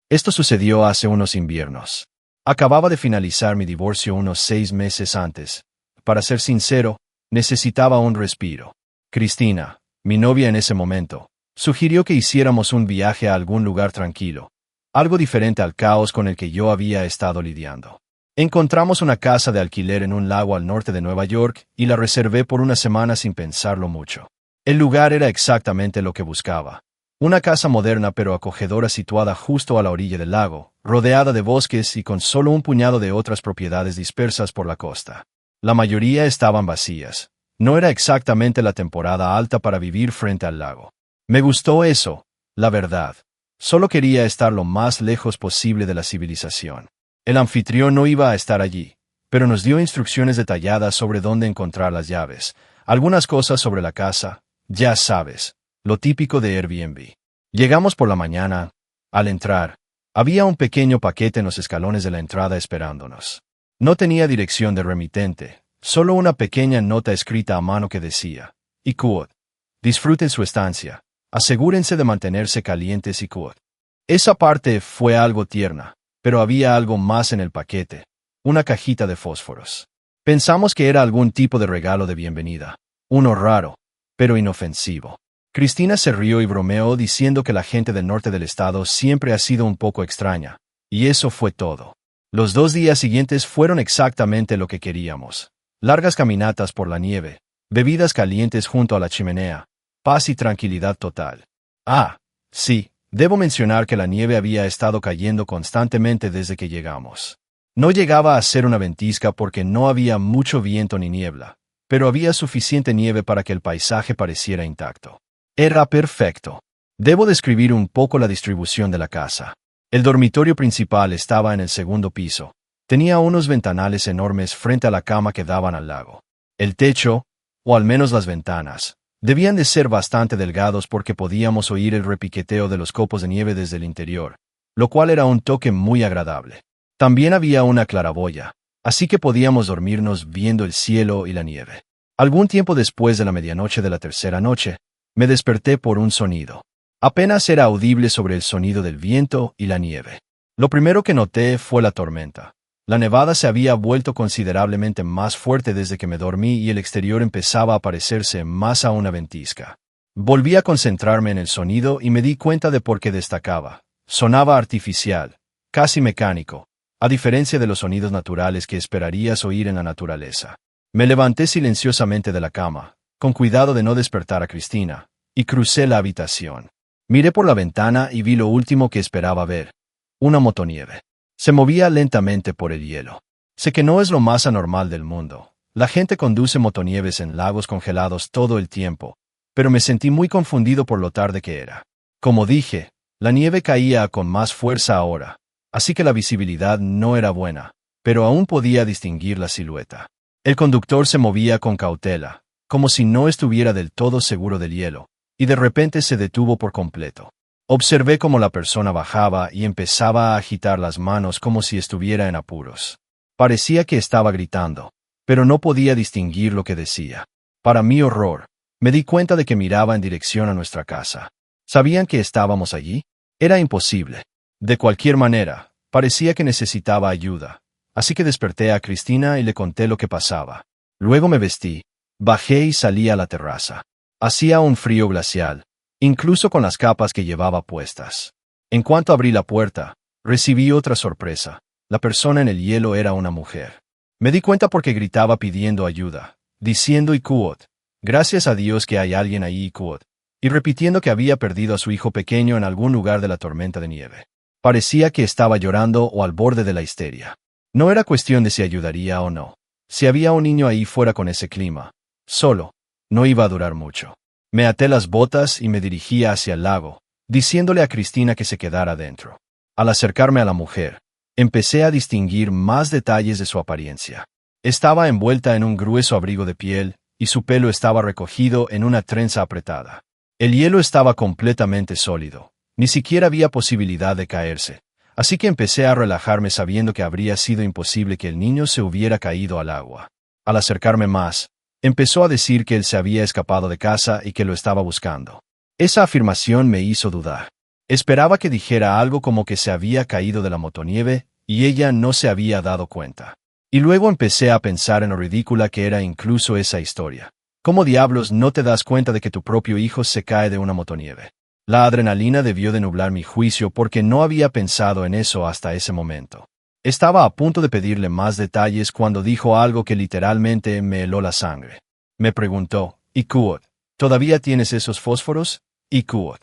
Esto sucedió hace unos inviernos. Acababa de finalizar mi divorcio unos 6 meses antes. Para ser sincero, necesitaba un respiro. Cristina, mi novia en ese momento, sugirió que hiciéramos un viaje a algún lugar tranquilo, algo diferente al caos con el que yo había estado lidiando. Encontramos una casa de alquiler en un lago al norte de Nueva York y la reservé por una semana sin pensarlo mucho. El lugar era exactamente lo que buscaba. Una casa moderna pero acogedora situada justo a la orilla del lago, rodeada de bosques y con solo un puñado de otras propiedades dispersas por la costa. La mayoría estaban vacías. No era exactamente la temporada alta para vivir frente al lago. Me gustó eso, la verdad. Solo quería estar lo más lejos posible de la civilización. El anfitrión no iba a estar allí, pero nos dio instrucciones detalladas sobre dónde encontrar las llaves, algunas cosas sobre la casa, ya sabes, lo típico de Airbnb. Llegamos por la mañana. Al entrar, había un pequeño paquete en los escalones de la entrada esperándonos. No tenía dirección de remitente, solo una pequeña nota escrita a mano que decía: "Ikud. Disfruten su estancia. Asegúrense de mantenerse calientes y Ikud". Esa parte fue algo tierna, pero había algo más en el paquete, una cajita de fósforos. Pensamos que era algún tipo de regalo de bienvenida, uno raro, pero inofensivo. Cristina se rió y bromeó diciendo que la gente del norte del estado siempre ha sido un poco extraña, y eso fue todo. Los 2 días siguientes fueron exactamente lo que queríamos. Largas caminatas por la nieve, bebidas calientes junto a la chimenea, paz y tranquilidad total. Ah, sí, debo mencionar que la nieve había estado cayendo constantemente desde que llegamos. No llegaba a ser una ventisca porque no había mucho viento ni niebla, pero había suficiente nieve para que el paisaje pareciera intacto. Era perfecto. Debo describir un poco la distribución de la casa. El dormitorio principal estaba en el segundo piso. Tenía unos ventanales enormes frente a la cama que daban al lago. El techo, o al menos las ventanas, debían de ser bastante delgados porque podíamos oír el repiqueteo de los copos de nieve desde el interior, lo cual era un toque muy agradable. También había una claraboya, así que podíamos dormirnos viendo el cielo y la nieve. Algún tiempo después de la medianoche de la tercera noche, me desperté por un sonido. Apenas era audible sobre el sonido del viento y la nieve. Lo primero que noté fue la tormenta. La nevada se había vuelto considerablemente más fuerte desde que me dormí y el exterior empezaba a parecerse más a una ventisca. Volví a concentrarme en el sonido y me di cuenta de por qué destacaba. Sonaba artificial, casi mecánico, a diferencia de los sonidos naturales que esperarías oír en la naturaleza. Me levanté silenciosamente de la cama, con cuidado de no despertar a Cristina, y crucé la habitación. Miré por la ventana y vi lo último que esperaba ver: una motonieve. Se movía lentamente por el hielo. Sé que no es lo más anormal del mundo. La gente conduce motonieves en lagos congelados todo el tiempo, pero me sentí muy confundido por lo tarde que era. Como dije, la nieve caía con más fuerza ahora, así que la visibilidad no era buena, pero aún podía distinguir la silueta. El conductor se movía con cautela, como si no estuviera del todo seguro del hielo, y de repente se detuvo por completo. Observé cómo la persona bajaba y empezaba a agitar las manos como si estuviera en apuros. Parecía que estaba gritando, pero no podía distinguir lo que decía. Para mi horror, me di cuenta de que miraba en dirección a nuestra casa. ¿Sabían que estábamos allí? Era imposible. De cualquier manera, parecía que necesitaba ayuda, así que desperté a Cristina y le conté lo que pasaba. Luego me vestí, bajé y salí a la terraza. Hacía un frío glacial, incluso con las capas que llevaba puestas. En cuanto abrí la puerta, recibí otra sorpresa. La persona en el hielo era una mujer. Me di cuenta porque gritaba pidiendo ayuda, diciendo Ikud, gracias a Dios que hay alguien ahí Ikud, y repitiendo que había perdido a su hijo pequeño en algún lugar de la tormenta de nieve. Parecía que estaba llorando o al borde de la histeria. No era cuestión de si ayudaría o no. Si había un niño ahí fuera con ese clima, solo, no iba a durar mucho. Me até las botas y me dirigí hacia el lago, diciéndole a Cristina que se quedara dentro. Al acercarme a la mujer, empecé a distinguir más detalles de su apariencia. Estaba envuelta en un grueso abrigo de piel, y su pelo estaba recogido en una trenza apretada. El hielo estaba completamente sólido, ni siquiera había posibilidad de caerse, así que empecé a relajarme sabiendo que habría sido imposible que el niño se hubiera caído al agua. Al acercarme más, empezó a decir que él se había escapado de casa y que lo estaba buscando. Esa afirmación me hizo dudar. Esperaba que dijera algo como que se había caído de la motonieve y ella no se había dado cuenta. Y luego empecé a pensar en lo ridícula que era incluso esa historia. ¿Cómo diablos no te das cuenta de que tu propio hijo se cae de una motonieve? La adrenalina debió de nublar mi juicio porque no había pensado en eso hasta ese momento. Estaba a punto de pedirle más detalles cuando dijo algo que literalmente me heló la sangre. Me preguntó, ¿y Kuot? ¿Todavía tienes esos fósforos? ¿Y Kuot?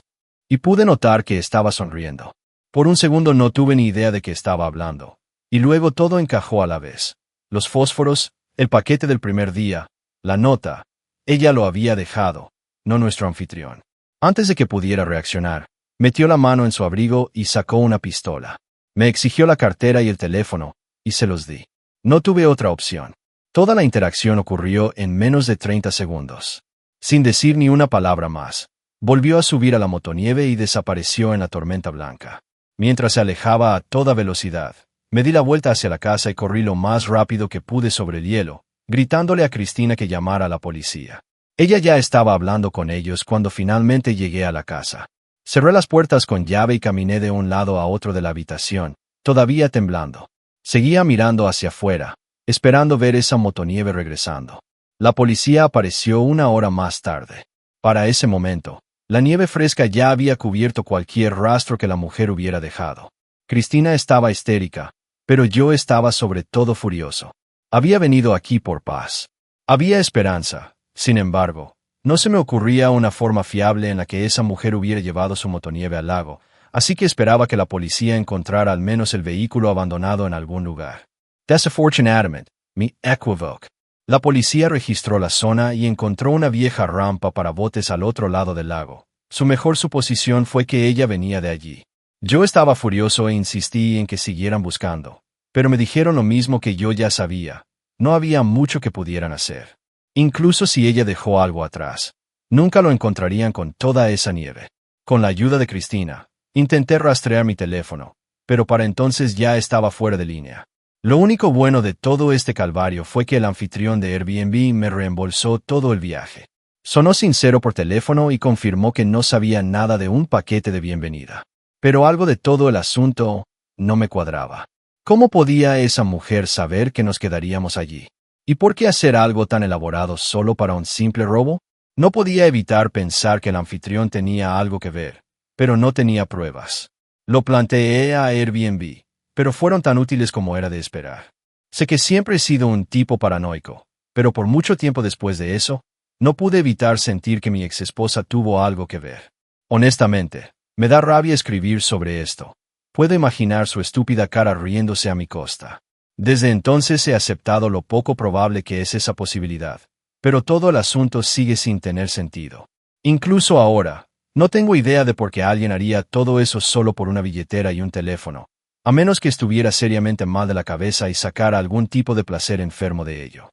Y pude notar que estaba sonriendo. Por un segundo no tuve ni idea de qué estaba hablando. Y luego todo encajó a la vez. Los fósforos, el paquete del primer día, la nota. Ella lo había dejado, no nuestro anfitrión. Antes de que pudiera reaccionar, metió la mano en su abrigo y sacó una pistola. Me exigió la cartera y el teléfono, y se los di. No tuve otra opción. Toda la interacción ocurrió en menos de 30 segundos. Sin decir ni una palabra más, volvió a subir a la motonieve y desapareció en la tormenta blanca. Mientras se alejaba a toda velocidad, me di la vuelta hacia la casa y corrí lo más rápido que pude sobre el hielo, gritándole a Cristina que llamara a la policía. Ella ya estaba hablando con ellos cuando finalmente llegué a la casa. Cerré las puertas con llave y caminé de un lado a otro de la habitación, todavía temblando. Seguía mirando hacia afuera, esperando ver esa motonieve regresando. La policía apareció una hora más tarde. Para ese momento, la nieve fresca ya había cubierto cualquier rastro que la mujer hubiera dejado. Cristina estaba histérica, pero yo estaba sobre todo furioso. Había venido aquí por paz. Había esperanza, sin embargo. No se me ocurría una forma fiable en la que esa mujer hubiera llevado su motonieve al lago, así que esperaba que la policía encontrara al menos el vehículo abandonado en algún lugar. Desafortunadamente, mi equivoco. La policía registró la zona y encontró una vieja rampa para botes al otro lado del lago. Su mejor suposición fue que ella venía de allí. Yo estaba furioso e insistí en que siguieran buscando, pero me dijeron lo mismo que yo ya sabía. No había mucho que pudieran hacer. Incluso si ella dejó algo atrás, nunca lo encontrarían con toda esa nieve. Con la ayuda de Cristina, intenté rastrear mi teléfono, pero para entonces ya estaba fuera de línea. Lo único bueno de todo este calvario fue que el anfitrión de Airbnb me reembolsó todo el viaje. Sonó sincero por teléfono y confirmó que no sabía nada de un paquete de bienvenida. Pero algo de todo el asunto no me cuadraba. ¿Cómo podía esa mujer saber que nos quedaríamos allí? ¿Y por qué hacer algo tan elaborado solo para un simple robo? No podía evitar pensar que el anfitrión tenía algo que ver, pero no tenía pruebas. Lo planteé a Airbnb, pero fueron tan útiles como era de esperar. Sé que siempre he sido un tipo paranoico, pero por mucho tiempo después de eso, no pude evitar sentir que mi exesposa tuvo algo que ver. Honestamente, me da rabia escribir sobre esto. Puedo imaginar su estúpida cara riéndose a mi costa. Desde entonces he aceptado lo poco probable que es esa posibilidad, pero todo el asunto sigue sin tener sentido. Incluso ahora, no tengo idea de por qué alguien haría todo eso solo por una billetera y un teléfono, a menos que estuviera seriamente mal de la cabeza y sacara algún tipo de placer enfermo de ello.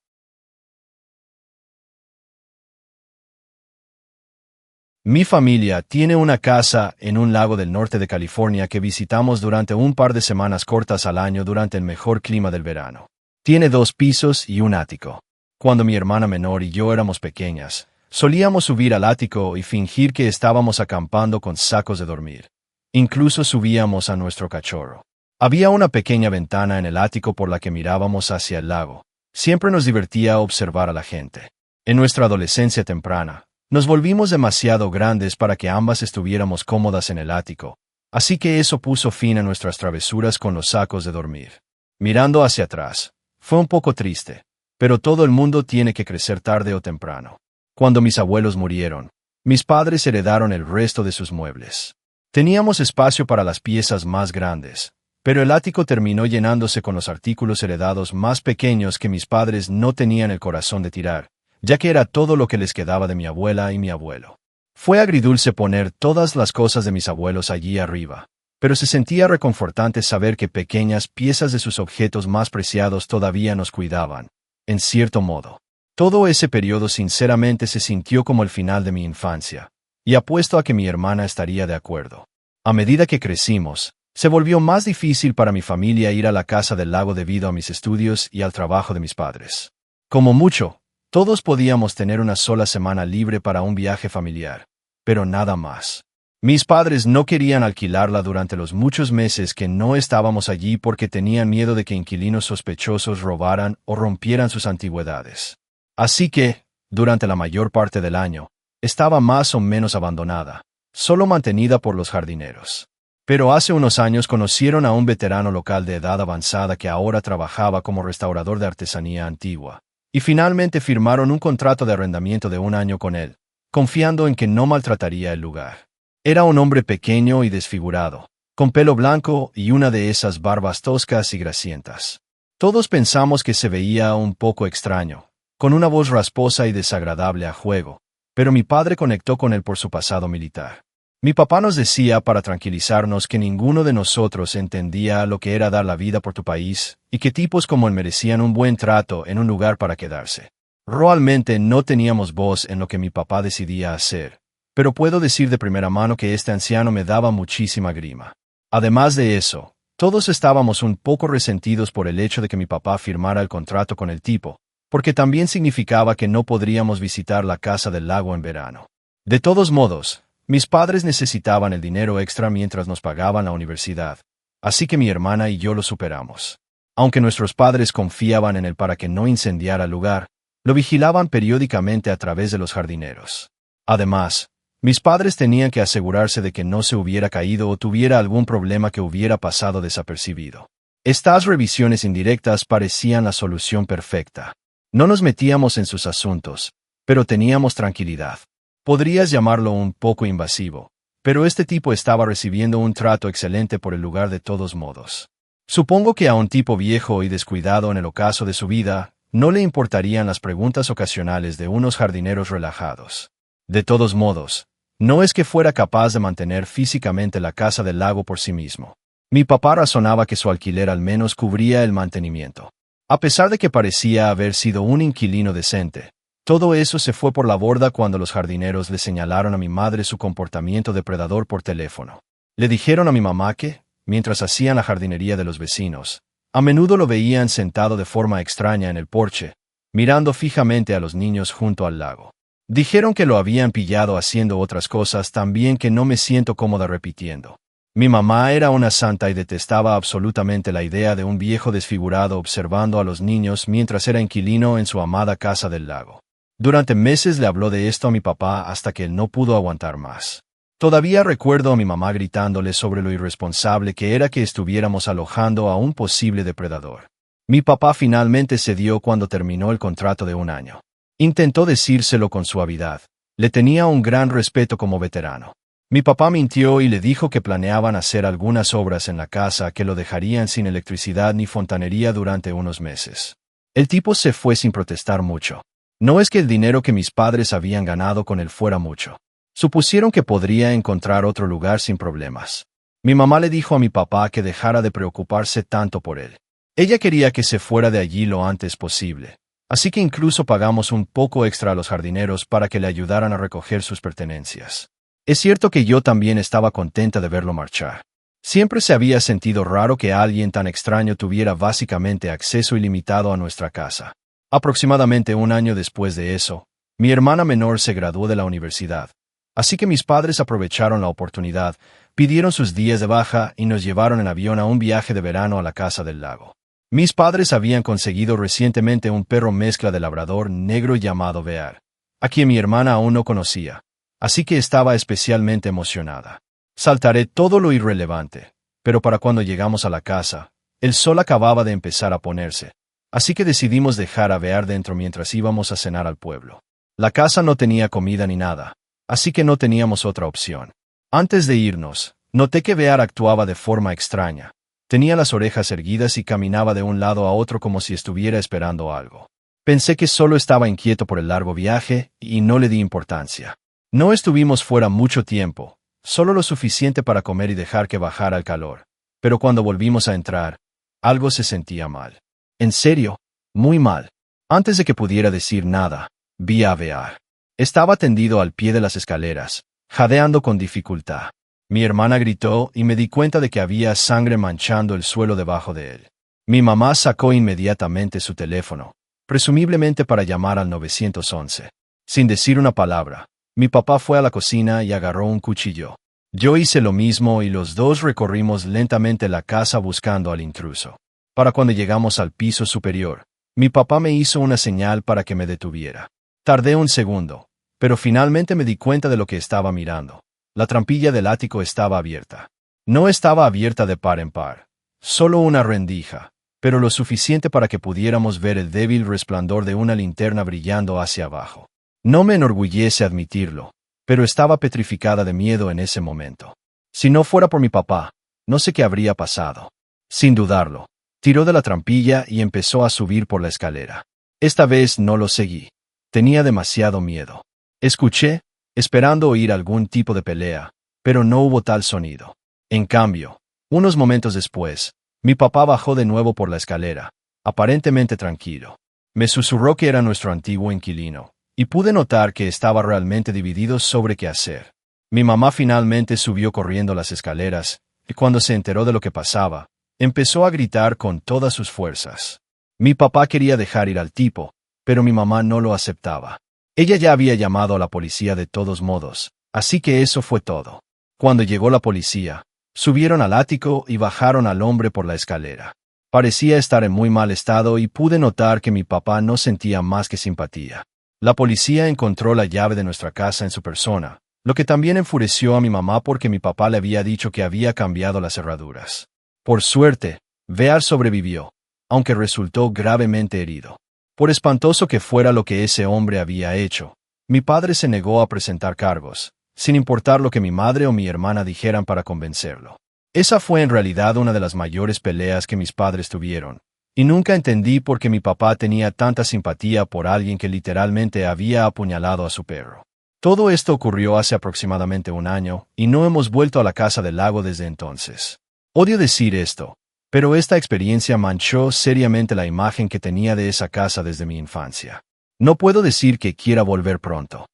Mi familia tiene una casa en un lago del norte de California que visitamos durante un par de semanas cortas al año durante el mejor clima del verano. Tiene 2 pisos y un ático. Cuando mi hermana menor y yo éramos pequeñas, solíamos subir al ático y fingir que estábamos acampando con sacos de dormir. Incluso subíamos a nuestro cachorro. Había una pequeña ventana en el ático por la que mirábamos hacia el lago. Siempre nos divertía observar a la gente. En nuestra adolescencia temprana, nos volvimos demasiado grandes para que ambas estuviéramos cómodas en el ático, así que eso puso fin a nuestras travesuras con los sacos de dormir. Mirando hacia atrás, fue un poco triste, pero todo el mundo tiene que crecer tarde o temprano. Cuando mis abuelos murieron, mis padres heredaron el resto de sus muebles. Teníamos espacio para las piezas más grandes, pero el ático terminó llenándose con los artículos heredados más pequeños que mis padres no tenían el corazón de tirar, ya que era todo lo que les quedaba de mi abuela y mi abuelo. Fue agridulce poner todas las cosas de mis abuelos allí arriba, pero se sentía reconfortante saber que pequeñas piezas de sus objetos más preciados todavía nos cuidaban, en cierto modo. Todo ese periodo sinceramente se sintió como el final de mi infancia, y apuesto a que mi hermana estaría de acuerdo. A medida que crecimos, se volvió más difícil para mi familia ir a la casa del lago debido a mis estudios y al trabajo de mis padres. Como mucho, todos podíamos tener una sola semana libre para un viaje familiar, pero nada más. Mis padres no querían alquilarla durante los muchos meses que no estábamos allí porque tenían miedo de que inquilinos sospechosos robaran o rompieran sus antigüedades. Así que, durante la mayor parte del año, estaba más o menos abandonada, solo mantenida por los jardineros. Pero hace unos años conocieron a un veterano local de edad avanzada que ahora trabajaba como restaurador de artesanía antigua, y finalmente firmaron un contrato de arrendamiento de un año con él, confiando en que no maltrataría el lugar. Era un hombre pequeño y desfigurado, con pelo blanco y una de esas barbas toscas y grasientas. Todos pensamos que se veía un poco extraño, con una voz rasposa y desagradable a juego, pero mi padre conectó con él por su pasado militar. Mi papá nos decía para tranquilizarnos que ninguno de nosotros entendía lo que era dar la vida por tu país y que tipos como él merecían un buen trato en un lugar para quedarse. Realmente no teníamos voz en lo que mi papá decidía hacer, pero puedo decir de primera mano que este anciano me daba muchísima grima. Además de eso, todos estábamos un poco resentidos por el hecho de que mi papá firmara el contrato con el tipo, porque también significaba que no podríamos visitar la casa del lago en verano. De todos modos, mis padres necesitaban el dinero extra mientras nos pagaban la universidad, así que mi hermana y yo lo superamos. Aunque nuestros padres confiaban en él para que no incendiara el lugar, lo vigilaban periódicamente a través de los jardineros. Además, mis padres tenían que asegurarse de que no se hubiera caído o tuviera algún problema que hubiera pasado desapercibido. Estas revisiones indirectas parecían la solución perfecta. No nos metíamos en sus asuntos, pero teníamos tranquilidad. Podrías llamarlo un poco invasivo, pero este tipo estaba recibiendo un trato excelente por el lugar de todos modos. Supongo que a un tipo viejo y descuidado en el ocaso de su vida, no le importarían las preguntas ocasionales de unos jardineros relajados. De todos modos, no es que fuera capaz de mantener físicamente la casa del lago por sí mismo. Mi papá razonaba que su alquiler al menos cubría el mantenimiento. A pesar de que parecía haber sido un inquilino decente, todo eso se fue por la borda cuando los jardineros le señalaron a mi madre su comportamiento depredador por teléfono. Le dijeron a mi mamá que, mientras hacían la jardinería de los vecinos, a menudo lo veían sentado de forma extraña en el porche, mirando fijamente a los niños junto al lago. Dijeron que lo habían pillado haciendo otras cosas también que no me siento cómoda repitiendo. Mi mamá era una santa y detestaba absolutamente la idea de un viejo desfigurado observando a los niños mientras era inquilino en su amada casa del lago. Durante meses le habló de esto a mi papá hasta que él no pudo aguantar más. Todavía recuerdo a mi mamá gritándole sobre lo irresponsable que era que estuviéramos alojando a un posible depredador. Mi papá finalmente cedió cuando terminó el contrato de un año. Intentó decírselo con suavidad. Le tenía un gran respeto como veterano. Mi papá mintió y le dijo que planeaban hacer algunas obras en la casa que lo dejarían sin electricidad ni fontanería durante unos meses. El tipo se fue sin protestar mucho. No es que el dinero que mis padres habían ganado con él fuera mucho. Supusieron que podría encontrar otro lugar sin problemas. Mi mamá le dijo a mi papá que dejara de preocuparse tanto por él. Ella quería que se fuera de allí lo antes posible. Así que incluso pagamos un poco extra a los jardineros para que le ayudaran a recoger sus pertenencias. Es cierto que yo también estaba contenta de verlo marchar. Siempre se había sentido raro que alguien tan extraño tuviera básicamente acceso ilimitado a nuestra casa. Aproximadamente un año después de eso, mi hermana menor se graduó de la universidad. Así que mis padres aprovecharon la oportunidad, pidieron sus días de baja y nos llevaron en avión a un viaje de verano a la casa del lago. Mis padres habían conseguido recientemente un perro mezcla de labrador negro llamado Bear, a quien mi hermana aún no conocía, así que estaba especialmente emocionada. Saltaré todo lo irrelevante, pero para cuando llegamos a la casa, el sol acababa de empezar a ponerse, así que decidimos dejar a Bear dentro mientras íbamos a cenar al pueblo. La casa no tenía comida ni nada, así que no teníamos otra opción. Antes de irnos, noté que Bear actuaba de forma extraña. Tenía las orejas erguidas y caminaba de un lado a otro como si estuviera esperando algo. Pensé que solo estaba inquieto por el largo viaje y no le di importancia. No estuvimos fuera mucho tiempo, solo lo suficiente para comer y dejar que bajara el calor. Pero cuando volvimos a entrar, algo se sentía mal. En serio, muy mal. Antes de que pudiera decir nada, vi a Bear. Estaba tendido al pie de las escaleras, jadeando con dificultad. Mi hermana gritó y me di cuenta de que había sangre manchando el suelo debajo de él. Mi mamá sacó inmediatamente su teléfono, presumiblemente para llamar al 911. Sin decir una palabra, mi papá fue a la cocina y agarró un cuchillo. Yo hice lo mismo y los dos recorrimos lentamente la casa buscando al intruso. Para cuando llegamos al piso superior, mi papá me hizo una señal para que me detuviera. Tardé un segundo, pero finalmente me di cuenta de lo que estaba mirando. La trampilla del ático estaba abierta. No estaba abierta de par en par, solo una rendija, pero lo suficiente para que pudiéramos ver el débil resplandor de una linterna brillando hacia abajo. No me enorgullece admitirlo, pero estaba petrificada de miedo en ese momento. Si no fuera por mi papá, no sé qué habría pasado. Sin dudarlo, tiró de la trampilla y empezó a subir por la escalera. Esta vez no lo seguí. Tenía demasiado miedo. Escuché, esperando oír algún tipo de pelea, pero no hubo tal sonido. En cambio, unos momentos después, mi papá bajó de nuevo por la escalera, aparentemente tranquilo. Me susurró que era nuestro antiguo inquilino, y pude notar que estaba realmente dividido sobre qué hacer. Mi mamá finalmente subió corriendo las escaleras, y cuando se enteró de lo que pasaba, empezó a gritar con todas sus fuerzas. Mi papá quería dejar ir al tipo, pero mi mamá no lo aceptaba. Ella ya había llamado a la policía de todos modos, así que eso fue todo. Cuando llegó la policía, subieron al ático y bajaron al hombre por la escalera. Parecía estar en muy mal estado y pude notar que mi papá no sentía más que simpatía. La policía encontró la llave de nuestra casa en su persona, lo que también enfureció a mi mamá porque mi papá le había dicho que había cambiado las cerraduras. Por suerte, Bear sobrevivió, aunque resultó gravemente herido. Por espantoso que fuera lo que ese hombre había hecho, mi padre se negó a presentar cargos, sin importar lo que mi madre o mi hermana dijeran para convencerlo. Esa fue en realidad una de las mayores peleas que mis padres tuvieron, y nunca entendí por qué mi papá tenía tanta simpatía por alguien que literalmente había apuñalado a su perro. Todo esto ocurrió hace aproximadamente un año, y no hemos vuelto a la casa del lago desde entonces. Odio decir esto, pero esta experiencia manchó seriamente la imagen que tenía de esa casa desde mi infancia. No puedo decir que quiera volver pronto.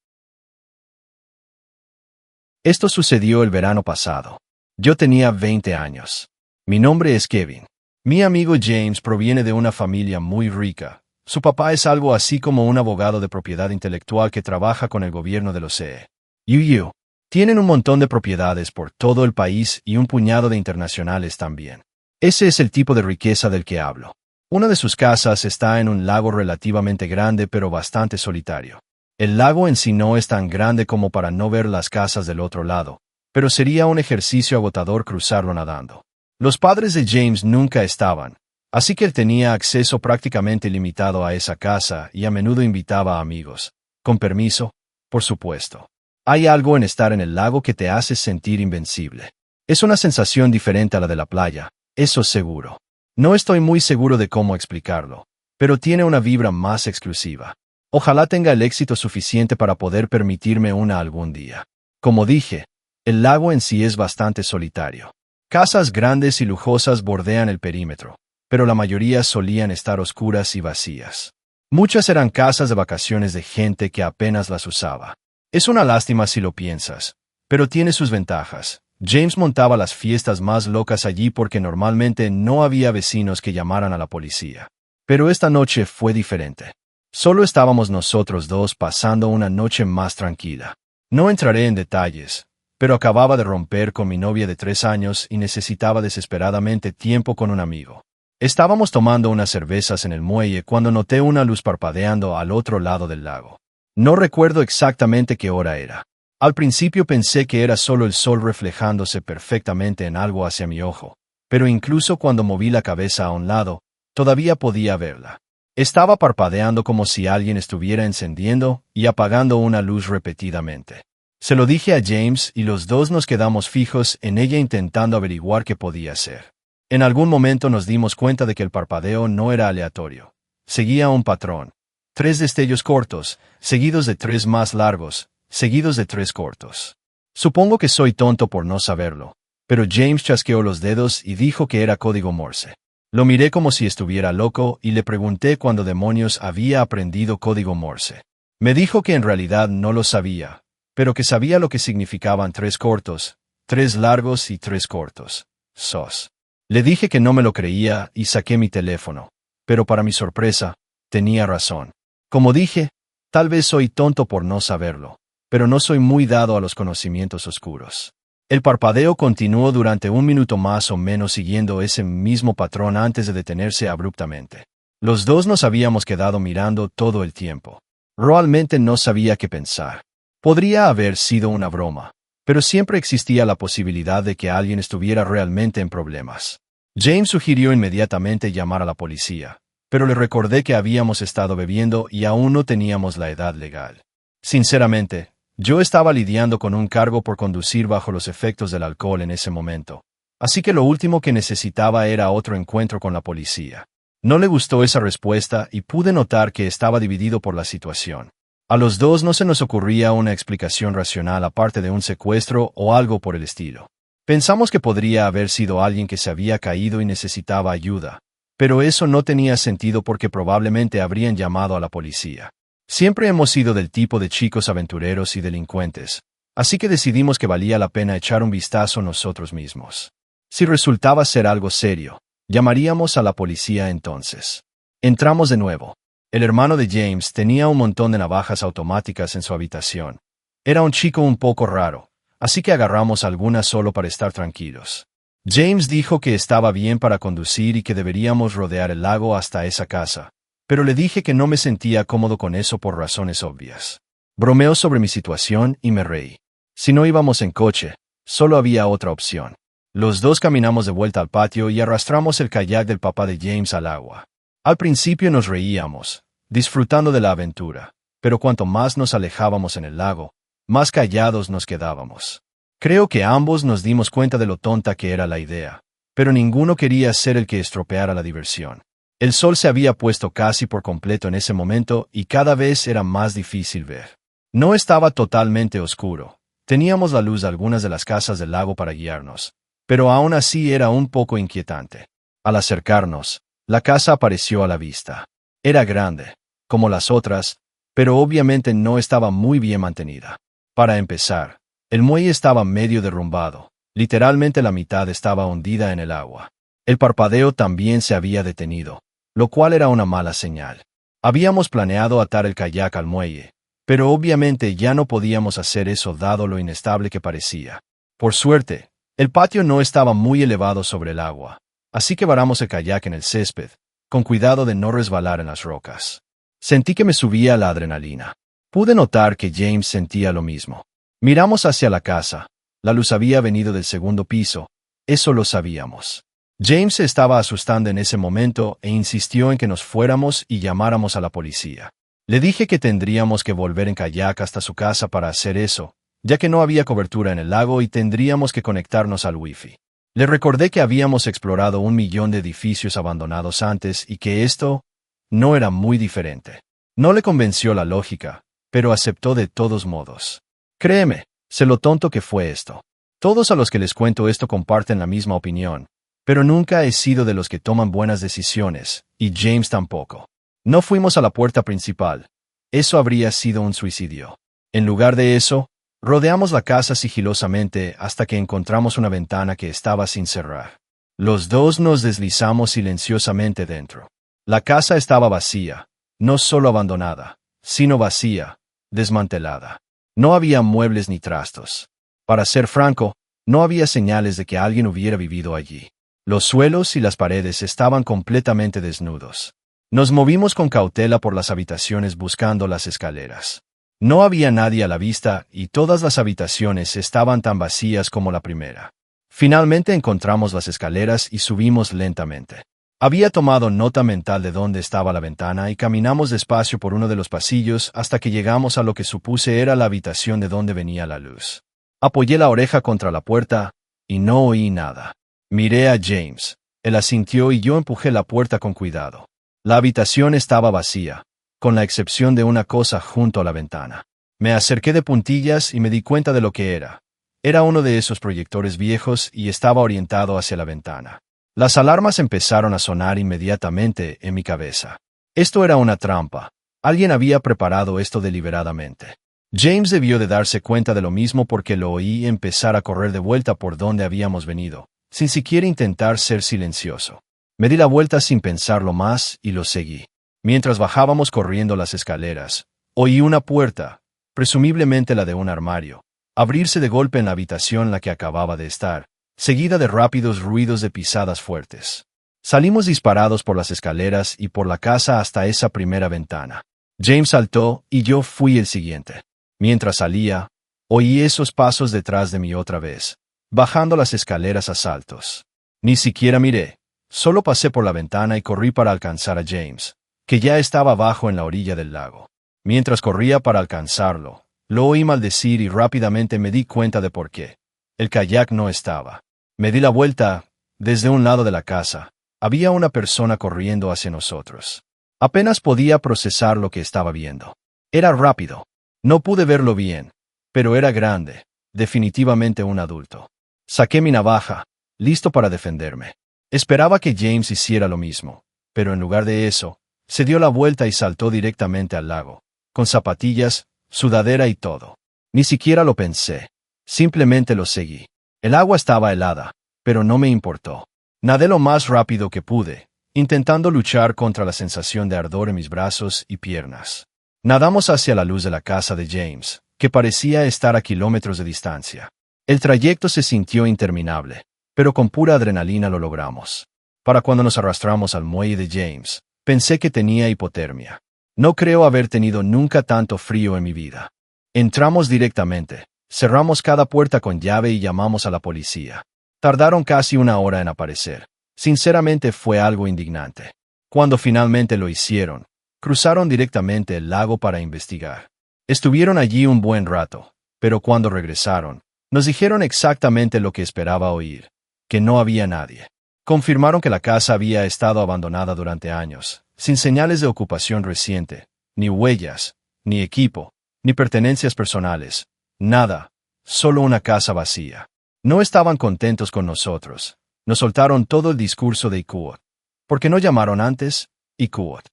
Esto sucedió el verano pasado. Yo tenía 20 años. Mi nombre es Kevin. Mi amigo James proviene de una familia muy rica. Su papá es algo así como un abogado de propiedad intelectual que trabaja con el gobierno de los EU. Tienen un montón de propiedades por todo el país y un puñado de internacionales también. Ese es el tipo de riqueza del que hablo. Una de sus casas está en un lago relativamente grande pero bastante solitario. El lago en sí no es tan grande como para no ver las casas del otro lado, pero sería un ejercicio agotador cruzarlo nadando. Los padres de James nunca estaban, así que él tenía acceso prácticamente ilimitado a esa casa y a menudo invitaba a amigos. Con permiso, por supuesto. Hay algo en estar en el lago que te hace sentir invencible. Es una sensación diferente a la de la playa, eso seguro. No estoy muy seguro de cómo explicarlo, pero tiene una vibra más exclusiva. Ojalá tenga el éxito suficiente para poder permitirme una algún día. Como dije, el lago en sí es bastante solitario. Casas grandes y lujosas bordean el perímetro, pero la mayoría solían estar oscuras y vacías. Muchas eran casas de vacaciones de gente que apenas las usaba. Es una lástima si lo piensas, pero tiene sus ventajas. James montaba las fiestas más locas allí porque normalmente no había vecinos que llamaran a la policía. Pero esta noche fue diferente. Solo estábamos nosotros dos pasando una noche más tranquila. No entraré en detalles, pero acababa de romper con mi novia de 3 años y necesitaba desesperadamente tiempo con un amigo. Estábamos tomando unas cervezas en el muelle cuando noté una luz parpadeando al otro lado del lago. No recuerdo exactamente qué hora era. Al principio pensé que era solo el sol reflejándose perfectamente en algo hacia mi ojo, pero incluso cuando moví la cabeza a un lado, todavía podía verla. Estaba parpadeando como si alguien estuviera encendiendo y apagando una luz repetidamente. Se lo dije a James y los dos nos quedamos fijos en ella intentando averiguar qué podía ser. En algún momento nos dimos cuenta de que el parpadeo no era aleatorio. Seguía un patrón. 3 destellos cortos, seguidos de 3 más largos, seguidos de 3 cortos. Supongo que soy tonto por no saberlo, pero James chasqueó los dedos y dijo que era código Morse. Lo miré como si estuviera loco y le pregunté cuándo demonios había aprendido código Morse. Me dijo que en realidad no lo sabía, pero que sabía lo que significaban 3 cortos, 3 largos y 3 cortos. SOS. Le dije que no me lo creía y saqué mi teléfono, pero para mi sorpresa, tenía razón. Como dije, tal vez soy tonto por no saberlo, pero no soy muy dado a los conocimientos oscuros. El parpadeo continuó durante un minuto más o menos siguiendo ese mismo patrón antes de detenerse abruptamente. Los dos nos habíamos quedado mirando todo el tiempo. Realmente no sabía qué pensar. Podría haber sido una broma, pero siempre existía la posibilidad de que alguien estuviera realmente en problemas. James sugirió inmediatamente llamar a la policía, pero le recordé que habíamos estado bebiendo y aún no teníamos la edad legal. Sinceramente, yo estaba lidiando con un cargo por conducir bajo los efectos del alcohol en ese momento, así que lo último que necesitaba era otro encuentro con la policía. No le gustó esa respuesta y pude notar que estaba dividido por la situación. A los dos no se nos ocurría una explicación racional aparte de un secuestro o algo por el estilo. Pensamos que podría haber sido alguien que se había caído y necesitaba ayuda, pero eso no tenía sentido porque probablemente habrían llamado a la policía. Siempre hemos sido del tipo de chicos aventureros y delincuentes, así que decidimos que valía la pena echar un vistazo nosotros mismos. Si resultaba ser algo serio, llamaríamos a la policía entonces. Entramos de nuevo. El hermano de James tenía un montón de navajas automáticas en su habitación. Era un chico un poco raro, así que agarramos algunas solo para estar tranquilos. James dijo que estaba bien para conducir y que deberíamos rodear el lago hasta esa casa, pero le dije que no me sentía cómodo con eso por razones obvias. Bromeó sobre mi situación y me reí. Si no íbamos en coche, solo había otra opción. Los dos caminamos de vuelta al patio y arrastramos el kayak del papá de James al agua. Al principio nos reíamos, disfrutando de la aventura, pero cuanto más nos alejábamos en el lago, más callados nos quedábamos. Creo que ambos nos dimos cuenta de lo tonta que era la idea, pero ninguno quería ser el que estropeara la diversión. El sol se había puesto casi por completo en ese momento y cada vez era más difícil ver. No estaba totalmente oscuro. Teníamos la luz de algunas de las casas del lago para guiarnos, pero aún así era un poco inquietante. Al acercarnos, la casa apareció a la vista. Era grande, como las otras, pero obviamente no estaba muy bien mantenida. Para empezar, el muelle estaba medio derrumbado. Literalmente la mitad estaba hundida en el agua. El parpadeo también se había detenido, lo cual era una mala señal. Habíamos planeado atar el kayak al muelle, pero obviamente ya no podíamos hacer eso dado lo inestable que parecía. Por suerte, el patio no estaba muy elevado sobre el agua, así que varamos el kayak en el césped, con cuidado de no resbalar en las rocas. Sentí que me subía la adrenalina. Pude notar que James sentía lo mismo. Miramos hacia la casa. La luz había venido del segundo piso. Eso lo sabíamos. James se estaba asustando en ese momento e insistió en que nos fuéramos y llamáramos a la policía. Le dije que tendríamos que volver en kayak hasta su casa para hacer eso, ya que no había cobertura en el lago y tendríamos que conectarnos al wifi. Le recordé que habíamos explorado 1 millón de edificios abandonados antes y que esto no era muy diferente. No le convenció la lógica, pero aceptó de todos modos. Créeme, sé lo tonto que fue esto. Todos a los que les cuento esto comparten la misma opinión, pero nunca he sido de los que toman buenas decisiones, y James tampoco. No fuimos a la puerta principal. Eso habría sido un suicidio. En lugar de eso, rodeamos la casa sigilosamente hasta que encontramos una ventana que estaba sin cerrar. Los dos nos deslizamos silenciosamente dentro. La casa estaba vacía, no solo abandonada, sino vacía, desmantelada. No había muebles ni trastos. Para ser franco, no había señales de que alguien hubiera vivido allí. Los suelos y las paredes estaban completamente desnudos. Nos movimos con cautela por las habitaciones buscando las escaleras. No había nadie a la vista y todas las habitaciones estaban tan vacías como la primera. Finalmente encontramos las escaleras y subimos lentamente. Había tomado nota mental de dónde estaba la ventana y caminamos despacio por uno de los pasillos hasta que llegamos a lo que supuse era la habitación de donde venía la luz. Apoyé la oreja contra la puerta y no oí nada. Miré a James. Él asintió y yo empujé la puerta con cuidado. La habitación estaba vacía, con la excepción de una cosa junto a la ventana. Me acerqué de puntillas y me di cuenta de lo que era. Era uno de esos proyectores viejos y estaba orientado hacia la ventana. Las alarmas empezaron a sonar inmediatamente en mi cabeza. Esto era una trampa. Alguien había preparado esto deliberadamente. James debió de darse cuenta de lo mismo porque lo oí empezar a correr de vuelta por donde habíamos venido, sin siquiera intentar ser silencioso. Me di la vuelta sin pensarlo más y lo seguí. Mientras bajábamos corriendo las escaleras, oí una puerta, presumiblemente la de un armario, abrirse de golpe en la habitación en la que acababa de estar, seguida de rápidos ruidos de pisadas fuertes. Salimos disparados por las escaleras y por la casa hasta esa primera ventana. James saltó y yo fui el siguiente. Mientras salía, oí esos pasos detrás de mí otra vez, bajando las escaleras a saltos. Ni siquiera miré, solo pasé por la ventana y corrí para alcanzar a James, que ya estaba abajo en la orilla del lago. Mientras corría para alcanzarlo, lo oí maldecir y rápidamente me di cuenta de por qué. El kayak no estaba. Me di la vuelta. Desde un lado de la casa, había una persona corriendo hacia nosotros. Apenas podía procesar lo que estaba viendo. Era rápido. No pude verlo bien, pero era grande, definitivamente un adulto. Saqué mi navaja, listo para defenderme. Esperaba que James hiciera lo mismo, pero en lugar de eso, se dio la vuelta y saltó directamente al lago, con zapatillas, sudadera y todo. Ni siquiera lo pensé. Simplemente lo seguí. El agua estaba helada, pero no me importó. Nadé lo más rápido que pude, intentando luchar contra la sensación de ardor en mis brazos y piernas. Nadamos hacia la luz de la casa de James, que parecía estar a kilómetros de distancia. El trayecto se sintió interminable, pero con pura adrenalina lo logramos. Para cuando nos arrastramos al muelle de James, pensé que tenía hipotermia. No creo haber tenido nunca tanto frío en mi vida. Entramos directamente, cerramos cada puerta con llave y llamamos a la policía. Tardaron casi una hora en aparecer. Sinceramente fue algo indignante. Cuando finalmente lo hicieron, cruzaron directamente el lago para investigar. Estuvieron allí un buen rato, pero cuando regresaron, nos dijeron exactamente lo que esperaba oír, que no había nadie. Confirmaron que la casa había estado abandonada durante años, sin señales de ocupación reciente, ni huellas, ni equipo, ni pertenencias personales, nada, solo una casa vacía. No estaban contentos con nosotros. Nos soltaron todo el discurso de Iqaluit. ¿Por qué no llamaron antes? Iqaluit.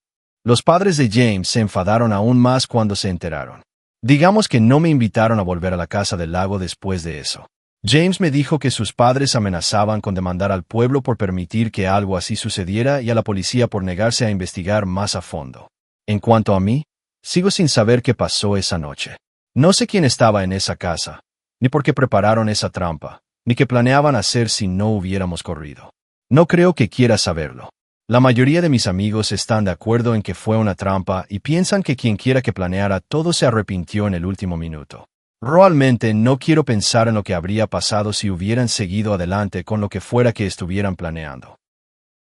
Los padres de James se enfadaron aún más cuando se enteraron. Digamos que no me invitaron a volver a la casa del lago después de eso. James me dijo que sus padres amenazaban con demandar al pueblo por permitir que algo así sucediera y a la policía por negarse a investigar más a fondo. En cuanto a mí, sigo sin saber qué pasó esa noche. No sé quién estaba en esa casa, ni por qué prepararon esa trampa, ni qué planeaban hacer si no hubiéramos corrido. No creo que quiera saberlo. La mayoría de mis amigos están de acuerdo en que fue una trampa y piensan que quien quiera que planeara todo se arrepintió en el último minuto. Realmente no quiero pensar en lo que habría pasado si hubieran seguido adelante con lo que fuera que estuvieran planeando.